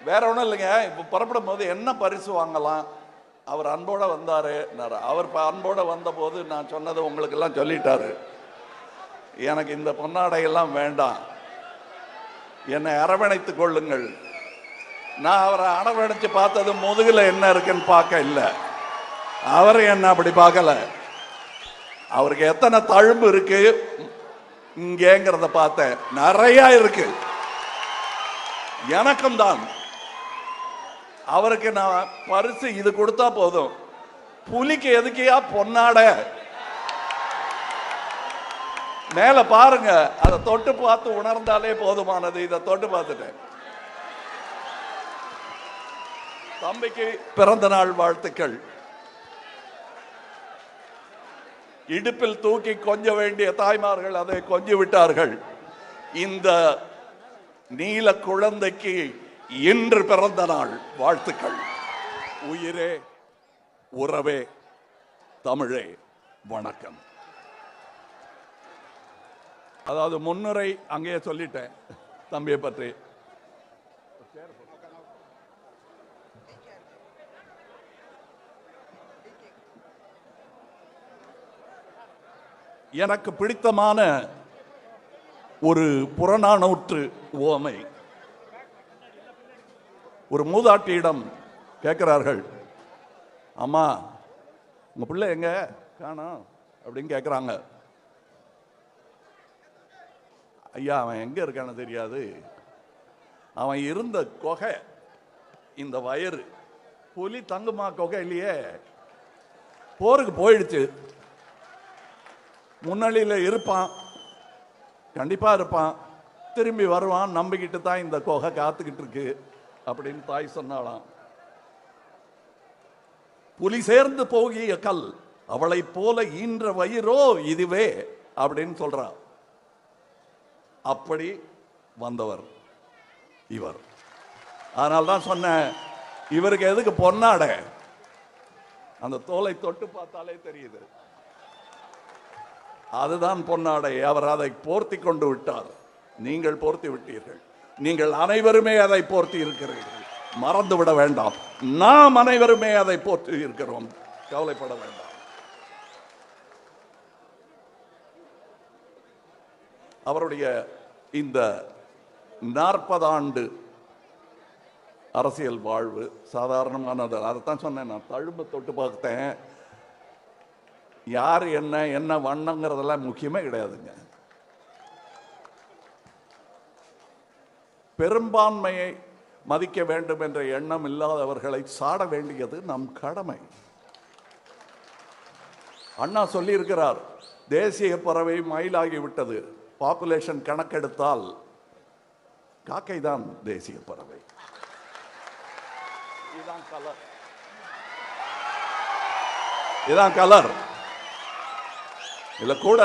வேற ஒன்றும் இல்லைங்க. இப்போ புறப்படும் போது என்ன பரிசு வாங்கலாம், அவர் அன்போட வந்தாரு. அவர் அன்போட வந்த போது நான் சொன்னது உங்களுக்கு எல்லாம் சொல்லிட்டாரு. எனக்கு இந்த பொன்னாடையெல்லாம் வேண்டாம், என்னை அரவணைத்துக் கொள்ளுங்கள். நான் அவரை அரவணைச்சு பார்த்தது முதுகுல என்ன இருக்குன்னு பார்க்க இல்லை, அவரை என்ன அப்படி பார்க்கல. அவருக்கு எத்தனை தழும்பு இருக்கு இங்கேங்கிறத பார்த்தேன், நிறைய இருக்கு. எனக்கும் தான். அவருக்கு நான் பரிசு இது கொடுத்தா போதும். புலிக்கு எதுக்கியா பொன்னாட? மேல பாருங்க, அதை தொட்டு பார்த்து உணர்ந்தாலே போதுமானது. இதை தொட்டு பார்த்துட்டேன். தம்பிக்கு பிறந்த நாள் வாழ்த்துக்கள். இடுப்பில் தூக்கி கொஞ்ச வேண்டிய தாய்மார்கள் அதை கொஞ்சி விட்டார்கள். இந்த நீல குழந்தைக்கு இன்று பிறந்த நாள் வாழ்த்துக்கள். உயிரே, உறவே, தமிழே, வணக்கம். அதாவது முன்னுரை அங்கேயே சொல்லிட்டேன் தம்பியை பற்றி. எனக்கு பிடித்தமான ஒரு புறநானூற்று உவமை. ஒரு மூதாட்டியிடம் கேட்கிறார்கள், அம்மா உங்க பிள்ளை எங்க காணோம் அப்படின்னு கேட்கிறாங்க. ஐயா அவன் எங்க இருக்கான்னு தெரியாது, அவன் இருந்த கொகை இந்த வயறு. புலி தங்குமா கொகை இல்லையே, போருக்கு போயிடுச்சு. முன்னணியில் இருப்பான், கண்டிப்பா இருப்பான், திரும்பி வருவான், நம்பிக்கிட்டு தான் இந்த கொகை காத்துக்கிட்டு இருக்கு அப்படின்னு தாய் சொன்னாலாம். புலி சேர்ந்து போகிய கல் அவளை போல ஈன்ற வயிறோ இதுவே அப்படின்னு சொல்றான். அப்படி வந்தவர் இவர். அதனால்தான் சொன்னேன், இவருக்கு எதுக்கு பொன்னாட? அந்த தோலை தொட்டு பார்த்தாலே தெரியுது, அதுதான் பொன்னாடை. அவர் அதை போர்த்தி கொண்டு விட்டார், நீங்கள் போர்த்தி விட்டீர்கள். நீங்கள் அனைவருமே அதை போர்த்தி இருக்கிறீர்கள், மறந்து விட வேண்டாம். நாம் அனைவருமே அதை போர்த்தி இருக்கிறோம், கவலைப்பட வேண்டாம். அவருடைய இந்த 40 ஆண்டு அரசியல் வாழ்வு சாதாரணமானது. அதைத்தான் சொன்னேன், நான் தழும்பு தொட்டு பார்த்தேன். யார் என்ன வண்ணங்கிறதெல்லாம் முக்கியமே கிடையாதுங்க. பெரும்பான்மையை மதிக்க வேண்டும் என்ற எண்ணம் இல்லாதவர்களை சாட வேண்டியது நம் கடமை. அண்ணா சொல்லி இருக்கிறார், தேசிய பறவை மயிலாகி விட்டது. பாப்புலேஷன் கணக்கெடுத்தால் காக்கை தான் தேசிய பறவை. இதான் கலர். இதுல கூட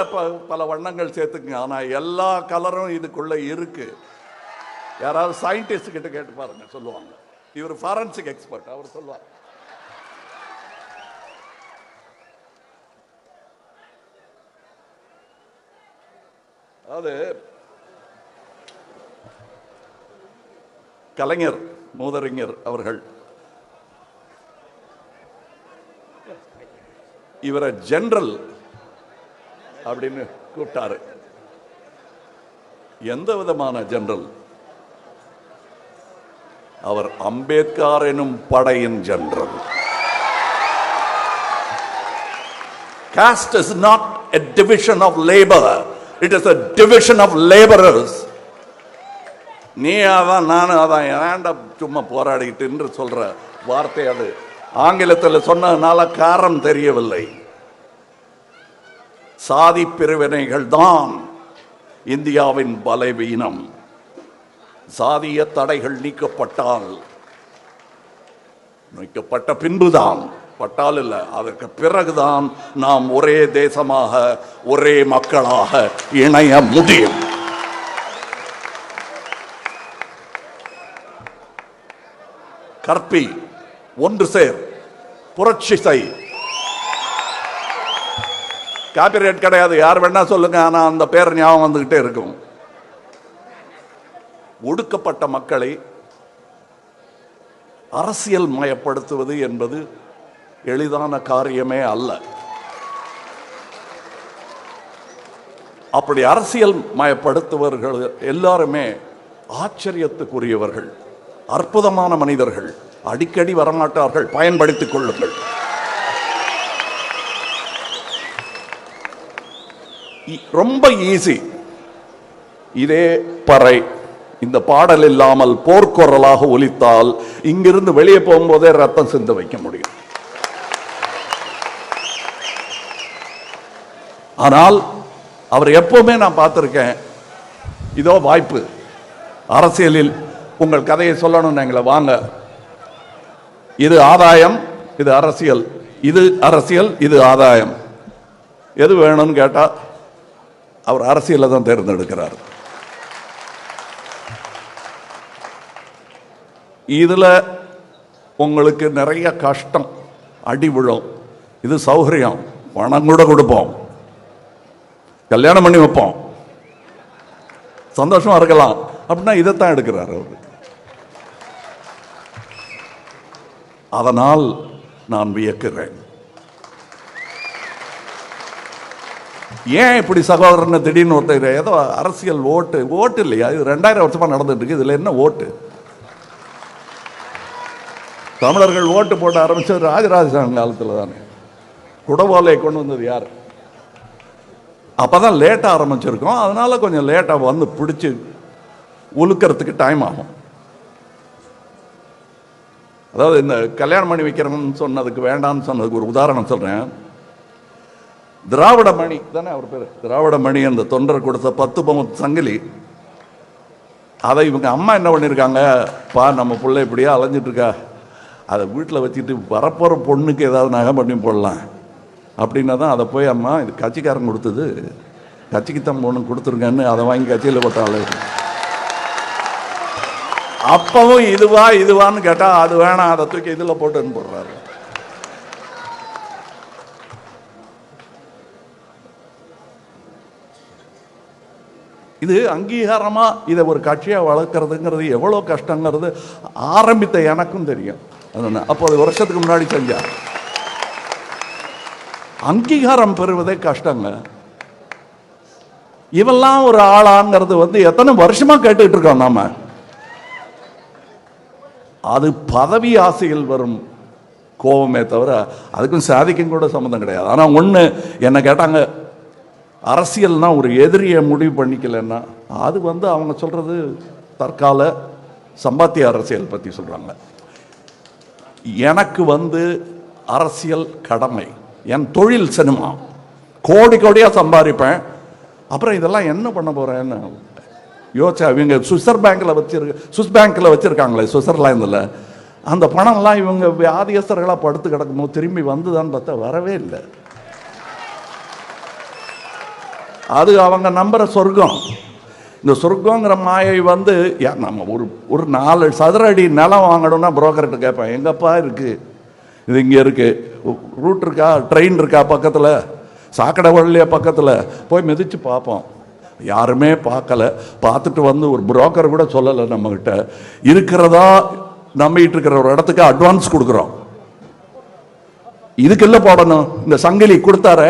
பல வண்ணங்கள் சேர்த்துக்குங்க, ஆனா எல்லா கலரும் இதுக்குள்ள இருக்கு. யாராவது சயின்டிஸ்ட் கிட்ட கேட்டு பாருங்க, சொல்லுவாங்க. இவர் ஃபாரன்சிக் எக்ஸ்பர்ட், அவர் சொல்லுவார். அதாவது கலைஞர் மூதறிஞர் அவர்கள் இவரை ஜெனரல் அப்படின்னு கூப்பிட்டாரு. எந்த விதமான ஜெனரல்? அவர் அம்பேத்கர் எனும் படையின் general. Caste is not a division of labor, it is a division of laborers. நீ அதான் நானும் அதான், ஏன்டா சும்மா போராடிக்கிட்டு என்று சொல்ற வார்த்தை அது. ஆங்கிலத்தில் சொன்னதுனால காரணம் தெரியவில்லை. சாதி பிரிவினைகள் தான் இந்தியாவின் பலவீனம். சாதிய தடைகள் நீக்கப்பட்டால், நீக்கப்பட்ட பின்புதான், பட்டால் இல்ல, அதற்கு பிறகுதான் நாம் ஒரே தேசமாக ஒரே மக்களாக இணைய முடியும். கற்பி, ஒன்று சேர், புரட்சி செய். காப்பிரைட் கிடையாது, யார் வேணா சொல்லுங்க, ஆனா அந்த பேர் ஞாபகம் வந்துகிட்டே இருக்கும். ஒடுக்கப்பட்ட மக்களை அரசியல் மயப்படுத்துவது என்பது எளிதான காரியமே அல்ல. அப்படி அரசியல் மயப்படுத்துவர்கள் எல்லாருமே ஆச்சரியத்துக்குரியவர்கள், அற்புதமான மனிதர்கள். அடிக்கடி வரமாட்டார்கள், பயன்படுத்திக் கொள்ளுங்கள். ரொம்ப ஈஸி. இதே பறை இந்த பாடல் இல்லாமல் போர்க்குரலாக ஒலித்தால் இங்கிருந்து வெளியே போகும்போதே ரத்தம் சிந்த வைக்க முடியும். ஆனால் அவர் எப்பவுமே நான் பார்த்திருக்கேன், இதோ வாய்ப்பு, அரசியலில் உங்கள் கதையை சொல்லணும், எங்களை வாங்க, இது ஆதாயம், இது அரசியல், இது அரசியல், இது ஆதாயம், எது வேணும்னு கேட்டா அவர் அரசியலை தான் தேர்ந்தெடுக்கிறார். இதுல உங்களுக்கு நிறைய கஷ்டம், அடி விழும். இது சௌகரியம், பணம் கூட கொடுப்போம், கல்யாணம் பண்ணி வைப்போம், சந்தோஷமா இருக்கலாம் அப்படின்னா இதைத்தான் எடுக்கிறார் அவர். அதனால் நான் வியக்கிறேன். ஏன் இப்படி சகோதரன் திடீர்னு ஒருத்தர் ஏதோ அரசியல் ஓட்டு இல்லையா, இது 2000 வருஷமா நடந்துட்டு இருக்கு, இதுல என்ன ஓட்டு? தமிழர்கள் ஓட்டு போட ஆரம்பிச்சது ராஜராஜ காலத்துல தானே. குடவோலை கொண்டு வந்தது யார்? அப்பதான் லேட்டா ஆரம்பிச்சிருக்கோம், அதனால கொஞ்சம் லேட்டா வந்து பிடிச்சு உழுக்கிறதுக்கு டைம் ஆகும். அதாவது இந்த கல்யாணம் பண்ணி வைக்கிறோம்னு சொன்னதுக்கு வேண்டாம்னு சொன்னதுக்கு ஒரு உதாரணம் சொல்றேன். திராவிட மணி தானே அவர் பேரு, திராவிட மணி, அந்த தொண்டர் கொடுத்த 10 பவுன் சங்கிலி, அதை இவங்க அம்மா என்ன பண்ணியிருக்காங்க, பா நம்ம பிள்ளை இப்படியே அலைஞ்சிட்டு இருக்கா, அதை வீட்டில் வச்சுட்டு வரப்போகிற பொண்ணுக்கு ஏதாவது நகை பண்ணி போடலாம் அப்படின்னா தான் அதை போய் அம்மா இது கட்சிக்காரன் கொடுத்தது, கட்சிக்குத்தான் பொண்ணு கொடுத்துருங்கன்னு அதை வாங்கி கட்சியில் போட்டாலே. அப்பவும் இதுவான்னு கேட்டா அது வேணாம், அதை தூக்கி இதில் போட்டுன்னு போடுறாரு. இது அங்கீகாரமா இதை ஒரு கட்சியா வளர்க்கறதுங்கிறது எவ்வளோ கஷ்டங்கிறது ஆரம்பித்த எனக்கும் தெரியும். அப்போ அது வருஷத்துக்கு முன்னாடி செஞ்சா. அங்கீகாரம் பெறுவதே கஷ்டங்க. இவெல்லாம் ஒரு ஆளாங்கிறது எத்தனை வருஷமா கேட்டுக்கிட்டு இருக்கோம் நாம. அது பதவி ஆசையில் வரும் கோபமே தவிர அதுக்கும் சாதிக்கும் கூட சம்மந்தம் கிடையாது. ஆனா ஒண்ணு என்ன கேட்டாங்க, அரசியல்னா ஒரு எதிரியை முடிவு பண்ணிக்கலன்னா அது அவங்க சொல்றது தற்கால சம்பாத்திய அரசியல் பத்தி சொல்றாங்க. எனக்கு அரசியல் கடமை, என் தொழில் சினிமா, கோடி கோடியா சம்பாதிப்பேன், அப்புறம் இதெல்லாம் என்ன பண்ண போறேன்னு யோசிச்சா. இவங்க சுவிஸ் பேங்க்ல வச்சிருக்காங்களே சுவிட்சர்லாந்துல, அந்த பணம்லாம் இவங்க வியாதியஸ்தர்களா படுத்து கிடக்கும்போது திரும்பி வந்துதான்னு பார்த்தா வரவே இல்லை. அது அவங்க நம்புற சொர்க்கம். இந்த சொர்க்கங்கிற மாயை நம்ம ஒரு 4 சதுர அடி நிலம் வாங்கணும்னா புரோக்கர்கிட்ட கேட்பேன், எங்கப்பா இருக்கு, இது இங்கே இருக்கு, ரூட் இருக்கா, ட்ரெயின் இருக்கா பக்கத்தில், சாக்கடை வழியா பக்கத்தில், போய் மிதிச்சு பார்ப்போம். யாருமே பார்க்கல. பார்த்துட்டு ஒரு புரோக்கர் கூட சொல்லலை நம்மகிட்ட. இருக்கிறதா நம்பிட்டு இருக்கிற ஒரு இடத்துக்கு அட்வான்ஸ் கொடுக்குறோம். இதுக்கு இல்லை போடணும், இந்த சங்கிலி கொடுத்தார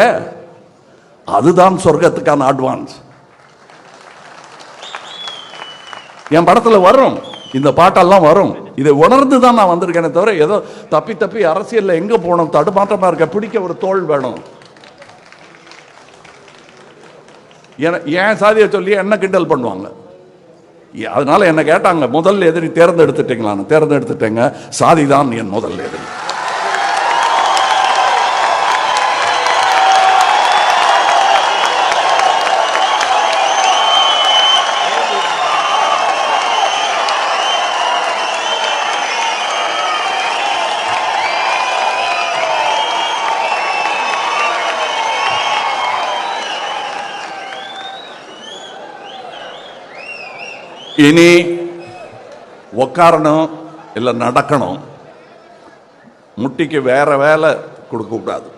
அதுதான் சொர்க்கத்துக்கான அட்வான்ஸ். என் படத்துல வரும், இந்த பாட்டெல்லாம் வரும். இதை உணர்ந்து தான் நான் வந்திருக்கேனே தவிர ஏதோ தப்பி அரசியல்ல எங்க போகணும், தடுமாற்றமா இருக்க, பிடிக்க ஒரு தோல் வேணும். ஏன் சாதியை சொல்லி என்ன கிண்டல் பண்ணுவாங்க. அதனால என்ன கேட்டாங்க, முதல் எதிரி தேர்ந்தெடுத்துட்டீங்களான்னு. தேர்ந்தெடுத்துட்டேங்க, சாதி தான் என் முதல் எதிரி. இனி உக்காரணும் இல்லை நடக்கணும், முட்டிக்கு வேற வேலை கொடுக்க கூடாது.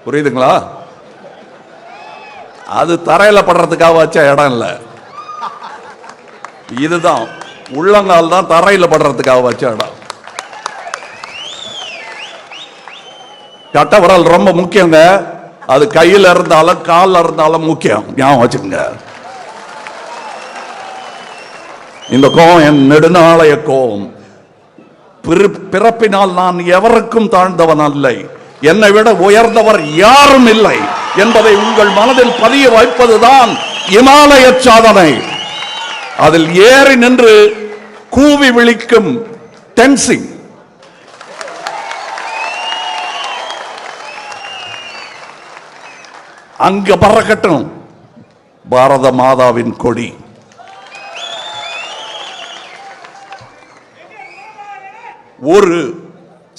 புரியுதுங்களா? அது தரையில படுறதுக்காக வச்ச இடம் இல்லை, இதுதான். உள்ளங்கால் தான் தரையில் படுறதுக்காக வச்ச இடம். கட்ட விரல் ரொம்ப முக்கியங்க. அது கையில் இருந்தாலும் காலில் இருந்தாலும் முக்கியம், ஞாபகம் வச்சுக்கோங்க. இந்த கோபம் என் நெடுநாளைய கோபம். பிறப்பினால் நான் எவருக்கும் தாழ்ந்தவன் அல்ல, என்னை விட உயர்ந்தவர் யாரும் இல்லை என்பதை உங்கள் மனதில் பதிய வைப்பதுதான் இமாலய சாதனை. அதில் ஏறி நின்று கூவி விழிக்கும் டென்சிங். அங்க பறக்கட்டும் பாரத மாதாவின் கொடி. ஒரு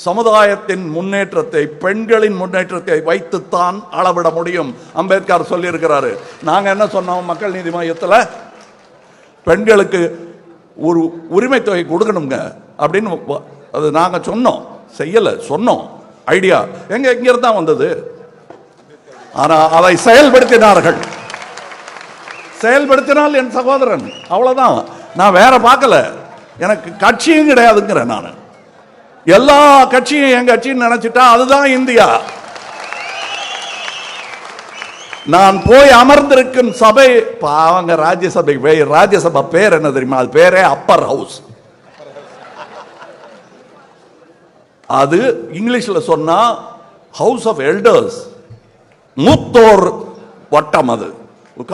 சமுதாயத்தின் முன்னேற்றத்தை, பெண்களின் முன்னேற்றத்தை வைத்துத்தான் அளவிட முடியும். அம்பேத்கர் சொல்லி இருக்கிறாரு. நாங்க என்ன சொன்னோம்? மக்கள் நீதி மையத்தில் பெண்களுக்கு ஒரு உரிமை தொகை கொடுக்கணுங்க அப்படின்னு அது நாங்க சொன்னோம். செய்யல, சொன்னோம். ஐடியா எங்க இருந்து தான் வந்தது. ஆனா அதை செயல்படுத்தினார்கள். செயல்படுத்தினால் என் சகோதரன், அவ்வளவுதான். நான் வேற பார்க்கல. எனக்கு கட்சியும் கிடையாதுங்கிறேன். நான் எல்லா கட்சியும் என் கட்சின்னு நினைச்சிட்டா அதுதான் இந்தியா. நான் போய் அமர்ந்திருக்கும் சபை அவங்க ராஜ்யசபை. ராஜ்யசபா பேர் என்ன தெரியுமா? அது பேரே அப்பர் ஹவுஸ். அது இங்கிலீஷ்ல சொன்னா ஹவுஸ் ஆஃப் எல்டர்ஸ், மூத்தோர் வட்டம். அது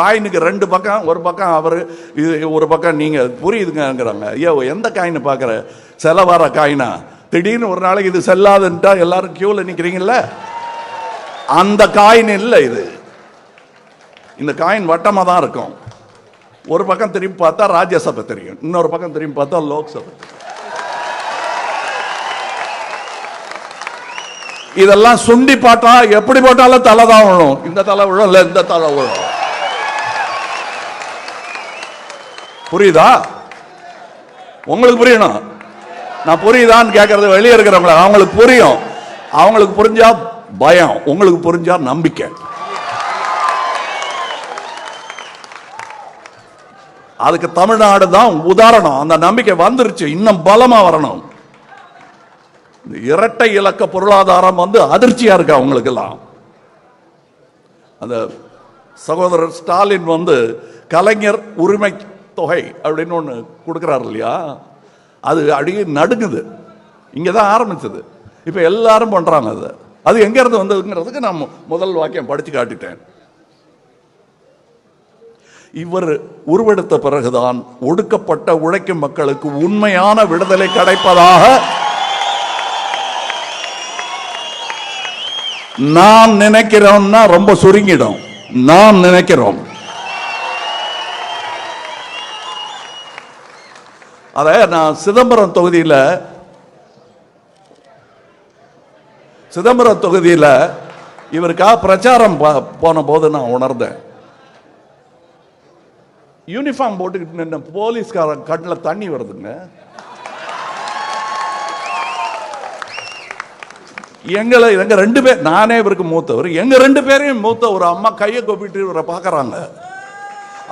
காயினுக்கு ரெண்டு பக்கம், ஒரு பக்கம் அவரு, ஒரு பக்கம் நீங்க. புரியுதுங்கிறாங்க. ஐயோ எந்த காயின் பாக்குற? செலவார காயினா? திடீர்னு ஒரு நாளைக்கு இது செல்லாதுன்ட்டா எல்லாரும் கியூல நிக்கிறீங்கல்ல, அந்த காயின் இல்லை இது. இந்த காயின் வட்டமா தான் இருக்கும். ஒரு பக்கம் திரும்பி பார்த்தா ராஜ்யசபை தெரியும், இன்னொரு பக்கம் திரும்பி பார்த்தா லோக்சபை. இதெல்லாம் சுண்டி பாட்டா எப்படி போட்டாலும் தலை தான் விழும். இந்த தலை விழும், இல்ல இந்த தலை விழும். புரியுதா? உங்களுக்கு புரியணும். நான் புரியுதான்னு கேட்கறது வெளியே இருக்கிறவங்கள. அவங்களுக்கு புரியும். அவங்களுக்கு புரிஞ்சா பயம், உங்களுக்கு புரிஞ்சா நம்பிக்கை. அதுக்கு தமிழ்நாடு தான் உதாரணம். அந்த நம்பிக்கை வந்துருச்சு, இன்னும் பலமா வரணும். இரட்டை இலக்க பொருளாதாரம் அதிர்ச்சியா இருக்கு அவங்களுக்கு எல்லாம். அந்த சகோதரர் ஸ்டாலின் கலைஞர் உரிமை தொகை அப்படின்னு ஒண்ணு கொடுக்கிறார் இல்லையா, அது அடியே நடுங்குது. இங்கதான் ஆரம்பிச்சது, இப்ப எல்லாரும் பண்றாங்க. அது எங்க இருந்து வந்ததுங்கிறதுக்கு நான் முதல் வாக்கியம் படிச்சு காட்டிட்டேன். இவர் உருவெடுத்த பிறகுதான் ஒடுக்கப்பட்ட உழைக்கும் மக்களுக்கு உண்மையான விடுதலை கிடைப்பதாக நாம் நினைக்கிறோம்னா ரொம்ப சுருங்கிடும். நாம் நினைக்கிறோம். அத நான் சிதம்பரம் தொகுதியில இவருக்காக பிரச்சாரம் போன போது நான் உணர்ந்தேன். யூனிஃபார்ம் போட்டுக்கிட்டு நின்ன போலீஸ்கார கண்ணில் தண்ணி வருதுங்க. எங்க ரெண்டு பேர், நானே இவருக்கு மூத்தவர், எங்க ரெண்டு பேரையும் மூத்த ஒரு அம்மா கையை கொப்பிட்டு இவரை பார்க்கறாங்க.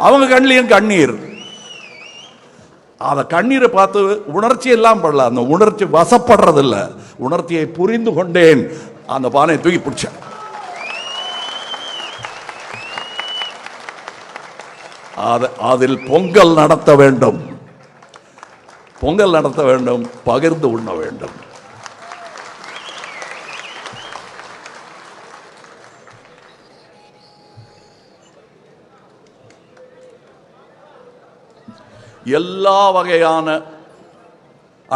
அவங்க கண்ணிலையும் கண்ணீர். அந்த கண்ணீரை பார்த்து உணர்ச்சி எல்லாம் படல, அந்த உணர்ச்சி வசப்படுறது இல்லை, உணர்ச்சியை புரிந்து கொண்டேன். அந்த பானையை தூக்கி பிடிச்சேன். அதில் பொங்கல் நடத்த வேண்டும், பொங்கல் நடத்த வேண்டும், பகிர்ந்து உண்ண வேண்டும். எல்லா வகையான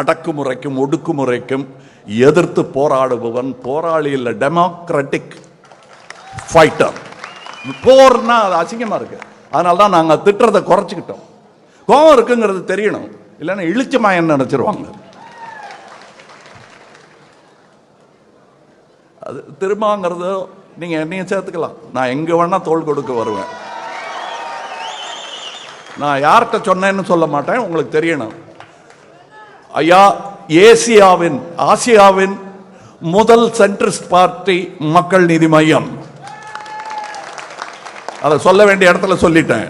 அடக்குமுறைக்கும் ஒடுக்குமுறைக்கும் எதிர்த்து போராடுபவன் போராளி இல்ல, டெமோக்ராட்டிக் ஃபைட்டர். போர்னா அது அசிங்கமா இருக்கு, அதனால தான் நாங்க திட்டுறதை குறைச்சிக்கிட்டோம். கோபம் இருக்குங்கிறது தெரியணும், இல்லைன்னா இழிச்சமாயன்னு நினைச்சிருவாங்க. அது திரும்பங்கிறது நீங்க என்னையும் சேர்த்துக்கலாம். நான் எங்க வேணா தோள் கொடுக்க வருவேன். நான் யார்கிட்ட சொன்னேன்னு சொல்ல மாட்டேன், உங்களுக்கு தெரியணும். ஐயா, ஆசியாவின் முதல் சென்ட்ரிஸ்ட் பார்ட்டி மக்கள் நீதி மையம். அதை சொல்ல வேண்டிய இடத்துல சொல்லிட்டேன்.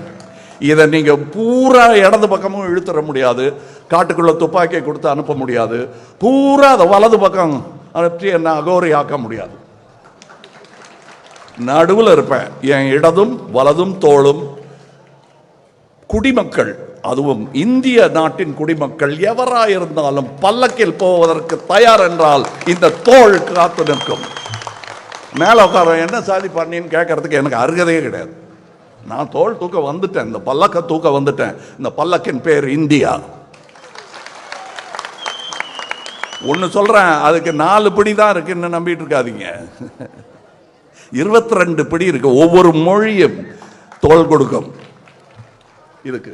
இதை நீங்க பூரா இடது பக்கமும் இழுத்துற முடியாது. காட்டுக்குள்ள துப்பாக்கியை கொடுத்து அனுப்ப முடியாது. பூரா அதை வலது பக்கம் அனுப்பி என்ன அகோரி ஆக்க முடியாது. நடுவில் இருப்பேன். என் இடதும் வலதும் தோளும் குடிமக்கள், அதுவும் இந்திய நாட்டின் குடிமக்கள் எவராயிருந்தாலும் பல்லக்கில் போவதற்கு தயார் என்றால் இந்த தோள் காத்து நிற்கும். மேல உட்கார என்ன சாதி பண்ணின்னு கேட்கறதுக்கு எனக்கு அருகதையே கிடையாது. நான் தோள் தூக்க வந்துட்டேன், இந்த பல்லக்க தூக்க வந்துட்டேன். இந்த பல்லக்கின் பேர் இந்தியா. ஒன்னு சொல்றேன், அதுக்கு 4 பிடி தான் இருக்குன்னு நம்பிட்டு இருக்காதீங்க. 22 பிடி இருக்கு. ஒவ்வொரு மொழியும் தோள் கொடுக்கும் இதுக்கு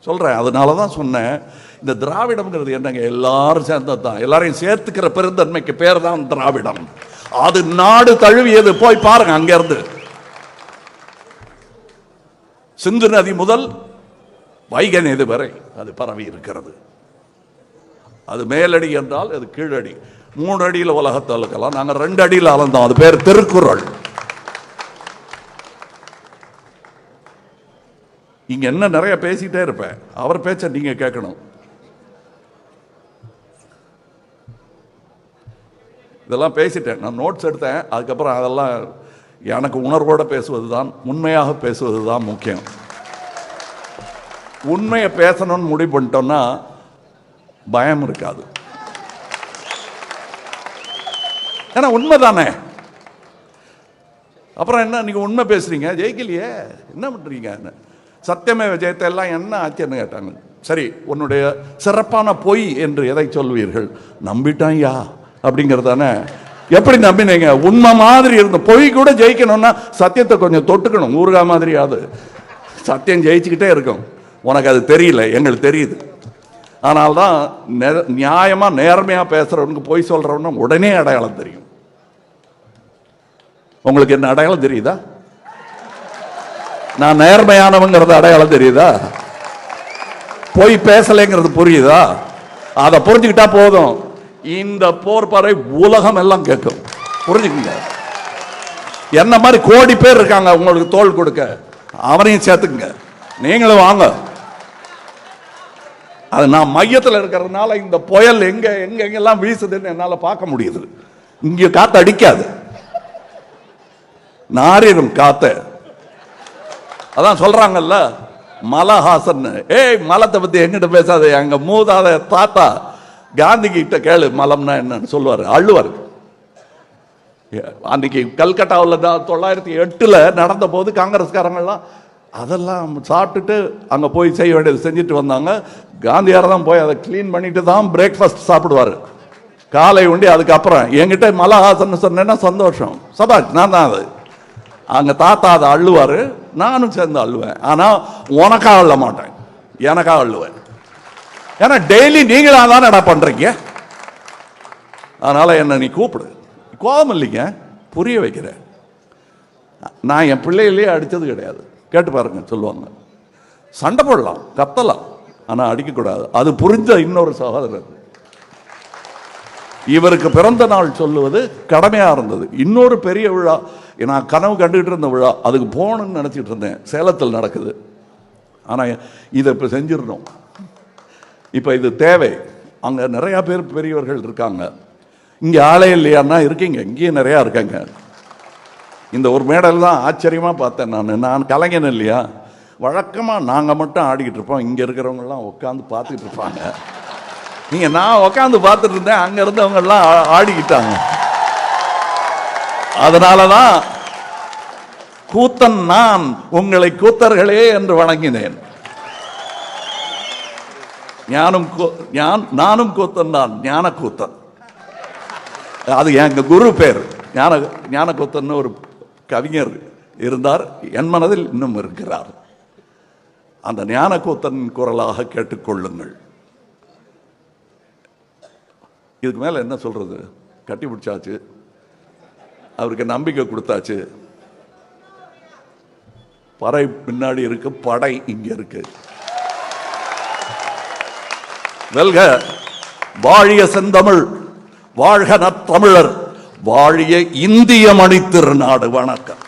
சொல்றேன். அதனாலதான் சொன்னேன், இந்த திராவிடம்ங்கிறது என்னங்க, எல்லாரும் சேர்ந்ததுதான். எல்லாரையும் சேர்த்துக்கிற பெருந்தன்மைக்கு பேர் தான் திராவிடம். அது நாடு தழுவியது. போய் பாருங்க, அங்க இருந்து சிந்து நதி முதல் வைகை நதி வரை அது பரவி இருக்கிறது. அது மேலடி என்றால் அது கீழடி. 3 அடியில் உலகத்தை அளக்கலாம், நாங்க 2 அடியில் அளந்தோம். அது பேர் திருக்குறள். இங்க என்ன நிறைய பேசிட்டே இருப்பேன், அவர் பேச்ச நீங்க கேட்கணும். இதெல்லாம் பேசிட்டேன், நான் நோட்ஸ் எடுத்தேன். அதுக்கப்புறம் அதெல்லாம் எனக்கு உணர்வோட பேசுவதுதான், உண்மையாக பேசுவதுதான் முக்கியம். உண்மையை பேசணும்னு முடிவு பண்ணிட்டோம்னா பயம் இருக்காது. ஏன்னா உண்மைதானே. அப்புறம் என்ன, நீங்க உண்மை பேசுறீங்க, ஜெயிக்கலையே என்ன பண்றீங்க, சத்தியமே விஜயத்தை எல்லாம் என்ன ஆச்சுன்னு கேட்டாங்க. சரி, உன்னுடைய சிறப்பான பொய் என்று எதை சொல்வீர்கள்? நம்பிட்டான் யா அப்படிங்கிறதானே. எப்படி நம்பினீங்க? உண்மை மாதிரி இருந்த பொய் கூட ஜெயிக்கணும்னா சத்தியத்தை கொஞ்சம் தொட்டுக்கணும். ஊறுகா மாதிரியாவது சத்தியம் ஜெயிச்சுக்கிட்டே இருக்கும். உனக்கு அது தெரியல, எங்களுக்கு தெரியுது. ஆனால்தான் நியாயமா நேர்மையா பேசுறவனுக்கு பொய் சொல்றவனுக்கு உடனே அடையாளம் தெரியும். உங்களுக்கு என்ன அடையாளம் தெரியுதா? நான் நேர்மையானவங்கிறது அடையாளம் தெரியுதா? பொய் பேசலைங்கிறது புரியுதா? அதை புரிஞ்சுக்கிட்டா போதும். இந்த போர்பறை உலகம் எல்லாம் கேட்கும். புரிஞ்சுக்கங்க. என்ன மாதிரி கோடி பேர் இருக்காங்க உங்களுக்கு தோள் கொடுக்க, அவரையும் சேர்த்துக்குங்க. நீங்களும் வாங்க. அது நான் மையத்தில் இருக்கிறதுனால இந்த புயல் எங்க எங்க எங்கெல்லாம் வீசுதுன்னு என்னால பார்க்க முடியுது. இங்க காத்து அடிக்காது, நாரிடும் காத்த. அதான் சொல்றாங்கல்ல மலஹாசன், ஏய் மலத்தை பத்தி எங்கிட்ட பேசாத, எங்க மூதாத தாத்தா காந்தி கிட்ட கேளு மலம்னா என்னன்னு சொல்லுவாரு, அள்ளுவார். அன்னைக்கு கல்கட்டாவில் 1908 நடந்த போது காங்கிரஸ்காரங்கள்லாம் அதெல்லாம் சாப்பிட்டுட்டு அங்க போய் செய்ய வேண்டியது செஞ்சுட்டு வந்தாங்க. காந்தியார் தான் போய் அதை கிளீன் பண்ணிட்டு தான் பிரேக்ஃபாஸ்ட் சாப்பிடுவாரு, காலை உண்டி. அதுக்கப்புறம் என்கிட்ட மலஹாசன் சொன்னேன்னா சந்தோஷம், சபாஷ், நான் தான் அது. அங்க தாத்தா அதை அள்ளுவாரு, நானும் சேர்ந்து அள்ளுவேன். ஆனா உனக்கா அள்ள மாட்டேன், எனக்கா அள்ளுவேன். ஏன்னா டெய்லி நீங்களா தானே பண்றீங்க. அதனால என்ன நீ கூப்பிடு, கோபம் இல்லைங்க, புரிய வைக்கிறேன். நான் என் பிள்ளைகளே அடித்தது கிடையாது, கேட்டு பாருங்க சொல்லுவாங்க. சண்டை போடலாம், கத்தலாம், ஆனா அடிக்கக்கூடாது. அது புரிஞ்ச இன்னொரு சகோதரர் இவருக்கு பிறந்த நாள் சொல்லுவது கடமையா இருந்தது. இன்னொரு பெரிய விழா நான் கனவு கண்டுகிட்டு இருந்த விழா, அதுக்கு போகணும்னு நினைச்சிட்டு இருந்தேன். சேலத்தில் நடக்குது. ஆனா இதை இப்ப செஞ்சிடணும். இப்ப இது தேவை. அங்க நிறைய பேர் பெரியவர்கள் இருக்காங்க. இங்க ஆளே இல்லையான்னா இருக்கீங்க, இங்கேயும் நிறைய இருக்காங்க. இந்த ஒரு மேடல் தான் ஆச்சரியமா பார்த்தேன். நான் கலைஞன் இல்லையா, வழக்கமா நாங்க மட்டும் ஆடிக்கிட்டு இருப்போம், இங்க இருக்கிறவங்க எல்லாம் உட்காந்து பார்த்துக்கிட்டு இருப்பாங்க. நீங்க நான் உட்காந்து பார்த்துட்டு இருந்தேன், அங்க இருந்தவங்க எல்லாம் ஆடிக்கிட்டாங்க. அதனாலதான் கூத்தன் நான் உங்களை கூத்தர்களே என்று வணங்கினேன். நானும் கூத்தன் தான், ஞான கூத்தன். அது எங்க குரு பேர். ஞான கூத்தன் ஒரு கவிஞர் இருந்தார், என் மனதில் இன்னும் இருக்கிறார். அந்த ஞான கூத்தன் குரலாக கேட்டுக்கொள்ளுங்கள். இதுக்கு மேல என்ன சொல்றது? கட்டி பிடிச்சாச்சு, அவருக்கு நம்பிக்கை கொடுத்தாச்சு. பறை பின்னாடி இருக்கு, படை இங்க இருக்கு. வெல்க வாழிய செந்தமிழ், வாழ்க நற்றமிழர், வாழிய இந்திய மணி திருநாடு. வணக்கம்.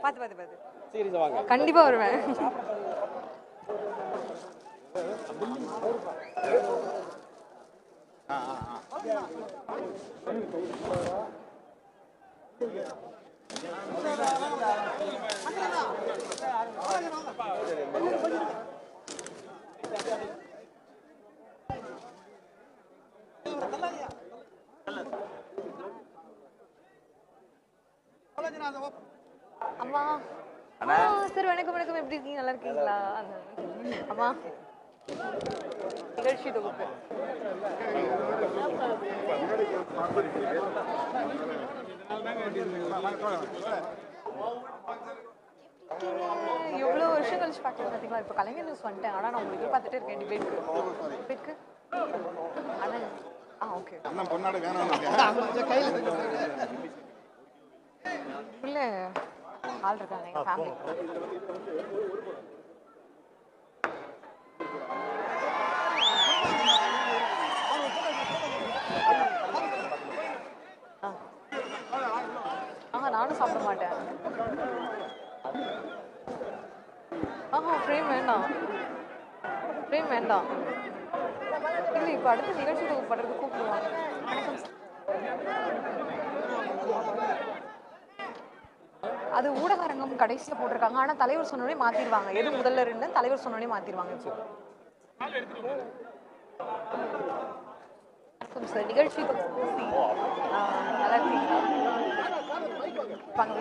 பாத்து பாத்து பாத்து சீரியஸா வாங்க. கண்டிப்பா வருவேன். அம்மா சார் வணக்கம் வணக்கம், எப்படி இருக்கீங்க? நல்லா இருக்கீங்களா? அம்மா நிகழ்ச்சி தொகுப்பு எவ்வளோ வருஷம் கழிச்சு பார்க்கல பார்த்தீங்களா? இப்போ கலைஞர் நியூஸ் வந்துட்டேன். ஆனால் நான் உங்களுக்கு பார்த்துட்டே இருக்கேன் டிபேட்க்கு. ஆனால் ஓகே இல்லை ஆள் இருக்காங்க எங்கள் ஃபேமிலி. நானும் சாப்பிட மாட்டேன். ஃப்ரேம் வேண்டாம், ஃப்ரேம் வேண்டாம். இல்லை இப்போ அடுத்த நிகழ்ச்சி பண்ணுறது கூப்பிடுவாங்க. அது ஊடகரங்கம் கடைசியில் போட்டிருக்காங்க. ஆனால் தலைவர் சொன்னோடனே மாற்றிடுவாங்க. எது முதல்ல இருந்து தலைவர் சொன்னோடனே மாற்றிடுவாங்க. இப்போ சார் நிகழ்ச்சி நல்லா இருக்கீங்களா? வாங்க.